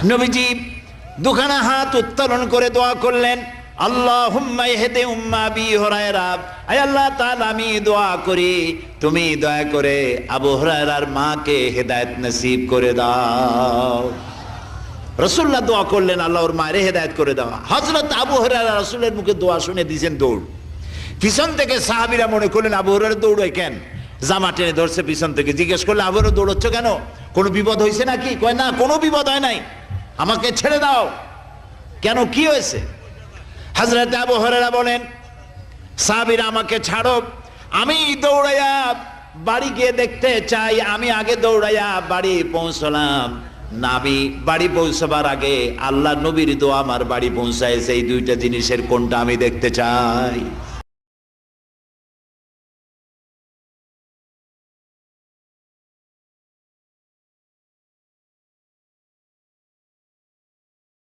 নবীজি দুখানা হাত উত্তোলন করে দোয়া করলেন, আল্লাহুম্মা ইহদি উম্মা আবি হুরায়রা, আয় আল্লাহ তাআলা আমি দোয়া করি তুমি দয়া করে আবু হুরায়রার মাকে হেদায়েত নসিব করে দাও। রাসূলুল্লাহ দোয়া করলেন আল্লাহ ওর মায়ের হেদায়েত করে দাও। হযরত আবু হুরায়রা রাসূলের মুখে দোয়া শুনে দিয়েছেন দৌড়। পিছন থেকে সাহাবীরা মনে করলেন আবু হুরায়রা দৌড়ায় কেন, জামা টেনে ধরছে পিছন থেকে। জিজ্ঞেস করলে আবু হুরায়রা দৌড়চ্ছ কেন, কোনো বিপদ হয়েছে নাকি? কয় না, কোনো বিপদ হয় নাই, আমাকে ছেড়ে দাও। কেন, কি হয়েছে? হযরত আবু হুরায়রা বলেন, সাহাবীরা আমাকে ছাড়ো, আমি দৌড়াইয়া বাড়ি গিয়ে দেখতে চাই। আমি আগে দৌড়াইয়া বাড়ি পৌঁছলাম, নাবি বাড়ি পৌঁছবার আগে আল্লাহ নবীর দোয়া আমার বাড়ি পৌঁছায়। সেই দুইটা জিনিসের কোনটা আমি দেখতে চাই।